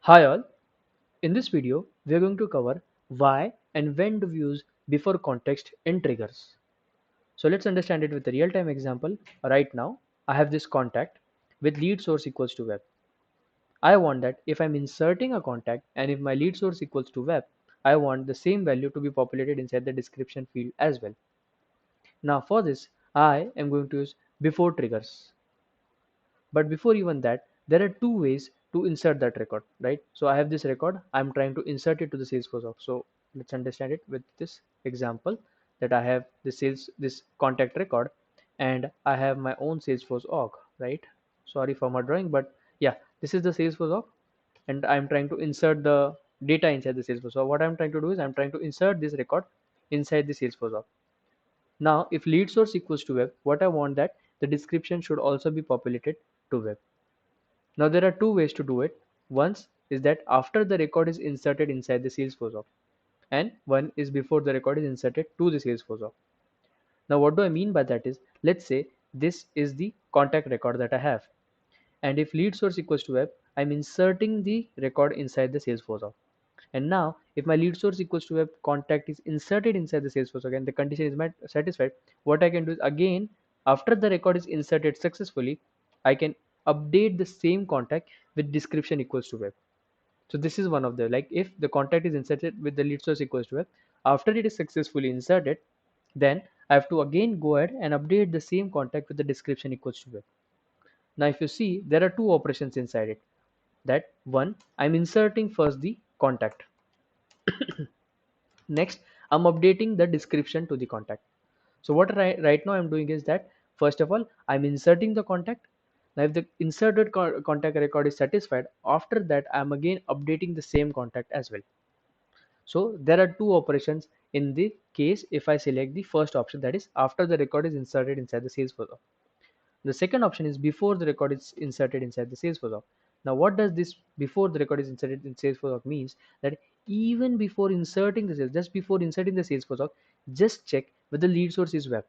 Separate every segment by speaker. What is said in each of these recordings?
Speaker 1: Hi all, in this video we are going to cover why and when do we use before context in triggers. So let's understand it with a real-time example. Right now I have this contact with lead source equals to web. I want that if I'm inserting a contact and if my lead source equals to web, I want the same value to be populated inside the description field as well. Now for this I am going to use before triggers. But before even that, there are two ways to insert that record, right? So I have this record, I'm trying to insert it to the Salesforce org. So let's understand it with this example that I have this contact record and I have my own Salesforce org, right? Sorry for my drawing, but yeah, this is the Salesforce org and I'm trying to insert the data inside the Salesforce. So what I'm trying to do is I'm trying to insert this record inside the Salesforce org. Now, if lead source equals to web, what I want that the description should also be populated to web. Now there are two ways to do it. One is that after the record is inserted inside the Salesforce app, and one is before the record is inserted to the Salesforce app. Now what do I mean by that is, let's say this is the contact record that I have, and if lead source equals to web, I'm inserting the record inside the Salesforce app. And now if my lead source equals to web contact is inserted inside the Salesforce again, the condition is met satisfied. What I can do is again, after the record is inserted successfully, I can update the same contact with description equals to web. So this is one of the, like, if the contact is inserted with the lead source equals to web, after it is successfully inserted, then I have to again go ahead and update the same contact with the description equals to web. Now if you see, there are two operations inside it. That one, I'm inserting first the contact. Next, I'm updating the description to the contact. So what right now I'm doing is that, first of all, I'm inserting the contact. Now if the inserted contact record is satisfied, after that I'm again updating the same contact as well. So there are two operations in the case if I select the first option, that is after the record is inserted inside the Salesforce. The second option is before the record is inserted inside the Salesforce org. Now, what does this before the record is inserted in Salesforce org means? That even before inserting the sales, just before inserting the Salesforce org, just check whether the lead source is web.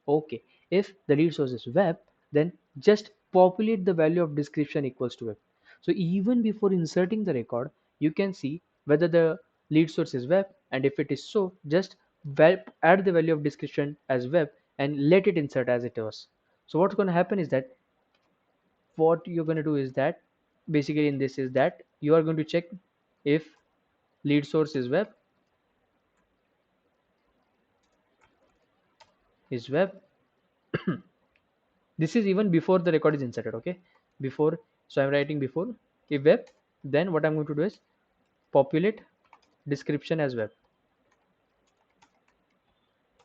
Speaker 1: Okay, if the lead source is web, then just populate the value of description equals to web. So even before inserting the record, you can see whether the lead source is web, and if it is so, just add the value of description as web and let it insert as it was. So what's going to happen is that, what you're going to do is that, basically in this is that you are going to check if lead source is web. This is even before the record is inserted. Okay, before, so I'm writing before, if web, then what I'm going to do is populate description as web.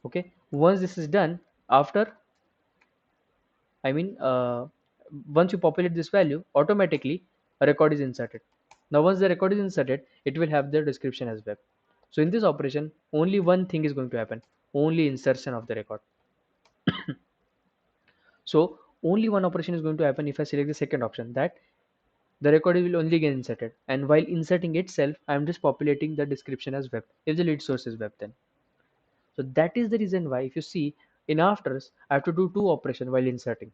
Speaker 1: Okay, once this is done, after, I mean, once you populate this value, automatically a record is inserted. Now, once the record is inserted, it will have the description as web. So in this operation, only one thing is going to happen, only insertion of the record. So only one operation is going to happen if I select the second option, that the record will only get inserted. And while inserting itself, I am just populating the description as web, if the lead source is web then. So that is the reason why, if you see, in afters, I have to do two operations while inserting.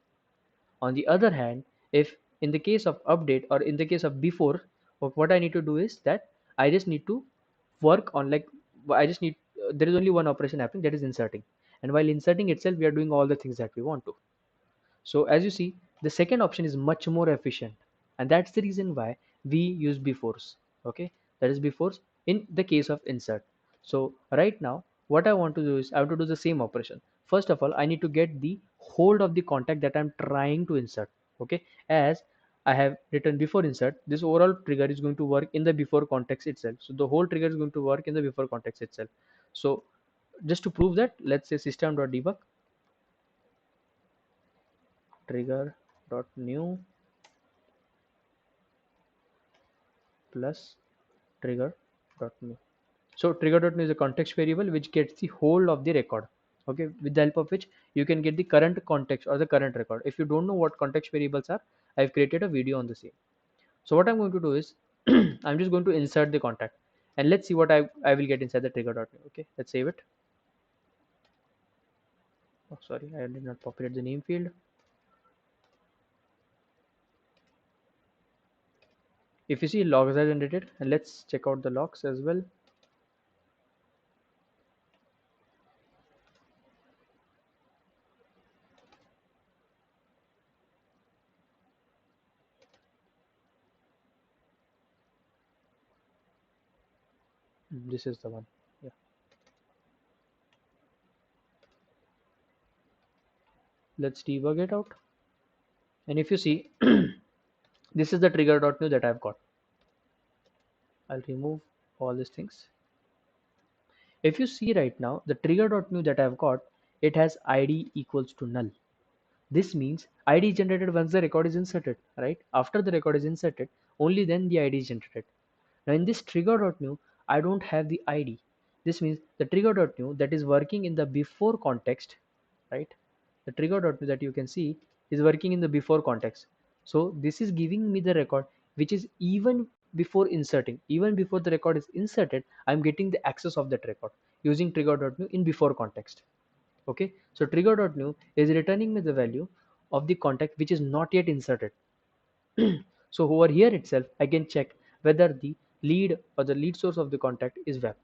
Speaker 1: On the other hand, if in the case of update or in the case of before, what I need to do is that I just need to work on, like, I just need, there is only one operation happening, that is inserting. And while inserting itself, we are doing all the things that we want to. So as you see, the second option is much more efficient, and that's the reason why we use befores. Okay, that is befores in the case of insert. So right now, what I want to do is I have to do the same operation. First of all, I need to get the hold of the contact that I'm trying to insert. Okay, as I have written before insert, this overall trigger is going to work in the before context itself. So the whole trigger is going to work in the before context itself. So just to prove that, let's say system.debug trigger.new plus trigger.new. So trigger.new is a context variable which gets the whole of the record. Okay, with the help of which you can get the current context or the current record. If you don't know what context variables are, I've created a video on the same. So what I'm going to do is I'm just going to insert the contact, and let's see what I will get inside the trigger.new. Okay, let's save it. Oh, sorry, I did not populate the name field. If you see, logs are generated, and let's check out the logs as well. This is the one. Yeah. Let's debug it out. And if you see, this is the trigger.new that I've got. I'll remove all these things. If you see right now, the trigger.new that I've got, it has id equals to null. This means id is generated once the record is inserted, right? After the record is inserted, only then the id is generated. Now in this trigger.new, I don't have the id. This means the trigger.new that is working in the before context, right? The trigger.new that you can see is working in the before context. So this is giving me the record which is even before inserting. Even before the record is inserted, I'm getting the access of that record using trigger.new in before context. Okay, so trigger.new is returning me the value of the contact which is not yet inserted. So over here itself, I can check whether the lead or the lead source of the contact is web.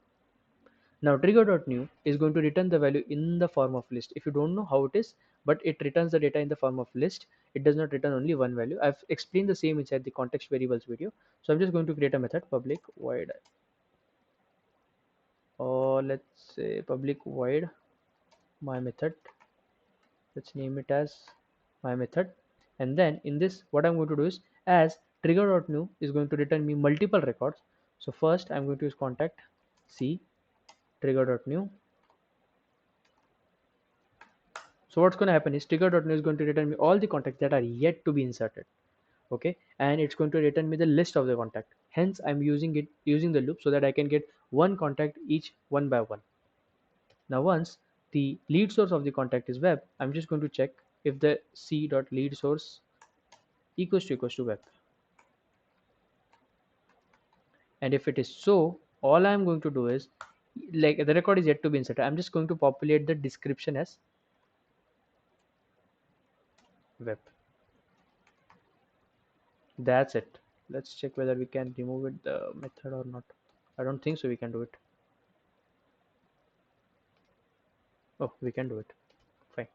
Speaker 1: Now trigger.new is going to return the value in the form of list. If you don't know how it is, but it returns the data in the form of list. It does not return only one value. I've explained the same inside the context variables video. So I'm just going to create a method public void, or let's say public void my method. Let's name it as my method. And then in this, what I'm going to do is, as trigger.new is going to return me multiple records. So first I'm going to use contact c trigger.new. So what's going to happen is trigger.new is going to return me all the contacts that are yet to be inserted. Okay, and it's going to return me the list of the contact. Hence I'm using the loop so that I can get one contact each one by one. Now once the lead source of the contact is web, I'm just going to check if the c.lead source equals to web. And if it is so, all I'm going to do is, like the record is yet to be inserted, I'm just going to populate the description as web. That's it. Let's check whether we can remove it the method or not. I don't think so we can do it. Oh, we can do it. Fine.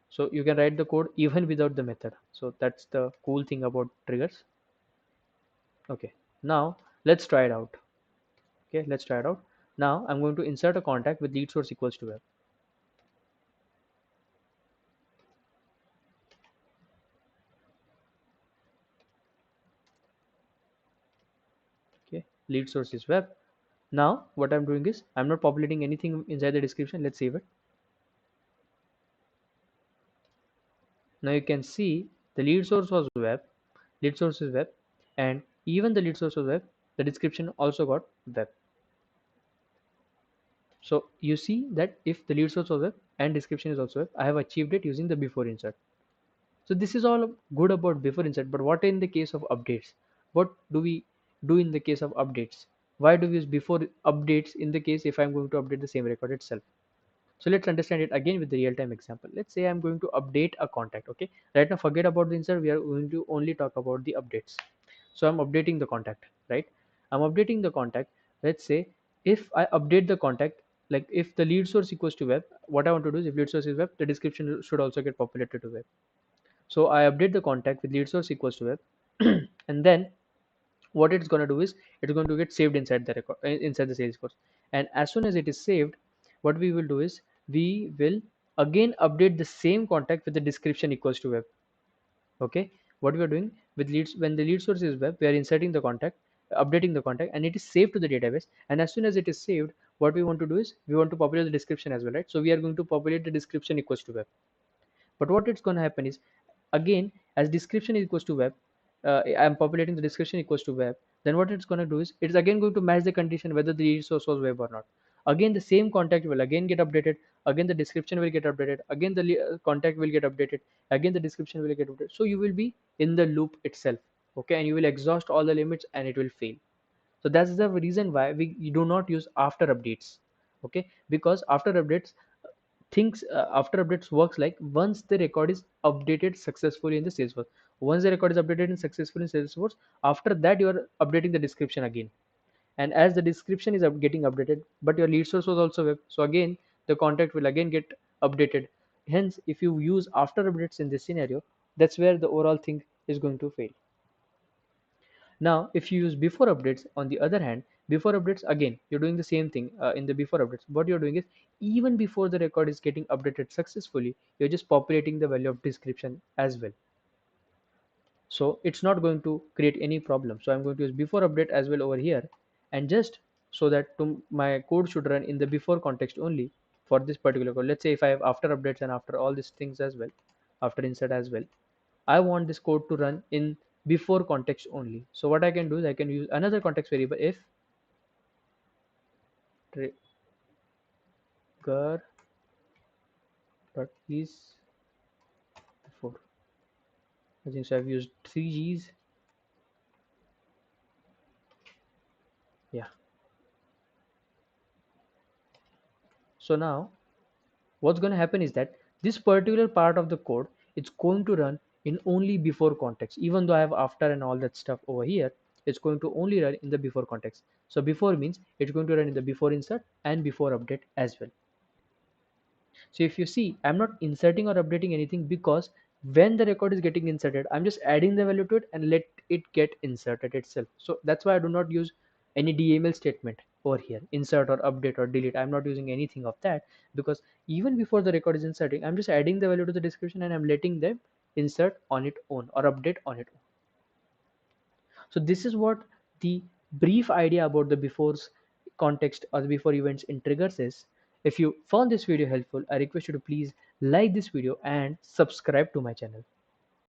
Speaker 1: So you can write the code even without the method. So that's the cool thing about triggers. Okay, now let's try it out. Okay, let's try it out. Now I'm going to insert a contact with lead source equals to web. Okay, lead source is web. Now what I'm doing is, I'm not populating anything inside the description. Let's save it. Now you can see the lead source was web, lead source is web, and even the lead source was web, the description also got web. So you see that if the lead source was web and description is also web, I have achieved it using the before insert. So this is all good about before insert, but what in the case of updates? What do we do in the case of updates? Why do we use before updates in the case if I'm going to update the same record itself? So let's understand it again with the real-time example. Let's say I'm going to update a contact. Okay, right now forget about the insert. We are going to only talk about the updates. So I'm updating the contact, right? I'm updating the contact. Let's say if I update the contact, like if the lead source equals to web, what I want to do is, if lead source is web, the description should also get populated to web. So I update the contact with lead source equals to web, and then what it's going to do is, it's going to get saved inside the record, inside the Salesforce. And as soon as it is saved, what we will do is, we will again update the same contact with the description equals to web. Okay, what we are doing with leads, when the lead source is web, we are inserting the contact, updating the contact, and it is saved to the database. And as soon as it is saved, what we want to do is, we want to populate the description as well, right? So we are going to populate the description equals to web. But what it's going to happen is, again, as description is equals to web, I'm populating the description equals to web. Then what it's going to do is, it's again going to match the condition whether the resource was web or not. Again the same contact will again get updated, again the description will get updated, again the contact will get updated, again the description will get updated. So you will be in the loop itself. Okay, and you will exhaust all the limits and it will fail. So that's the reason why we do not use after updates. Okay, because after updates, things after updates works like once the record is updated successfully in the Salesforce. Once the record is updated in successfully in Salesforce, after that you are updating the description again. And as the description is getting updated, but your lead source was also web, so again the contact will again get updated. Hence, if you use after updates in this scenario, that's where the overall thing is going to fail. Now, if you use before updates, on the other hand, before updates, again, you're doing the same thing in the before updates. What you're doing is, even before the record is getting updated successfully, you're just populating the value of description as well. So it's not going to create any problem. So I'm going to use before update as well over here, and just so that my code should run in the before context only for this particular code. Let's say if I have after updates and after all these things as well, after insert as well, I want this code to run in before context only. So what I can do is I can use another context variable if trigger dot is before. I think so I've used three G's. Yeah. So now what's going to happen is that this particular part of the code, it's going to run in only before context. Even though I have after and all that stuff over here, it's going to only run in the before context. So before means it's going to run in the before insert and before update as well. So if you see, I'm not inserting or updating anything, because when the record is getting inserted, I'm just adding the value to it and let it get inserted itself. So that's why I do not use any DML statement over here, insert or update or delete. I'm not using anything of that, because even before the record is inserting, I'm just adding the value to the description and I'm letting them insert on its own or update on its own. So this is what the brief idea about the before's context or the before events in triggers is. If you found this video helpful, I request you to please like this video and subscribe to my channel.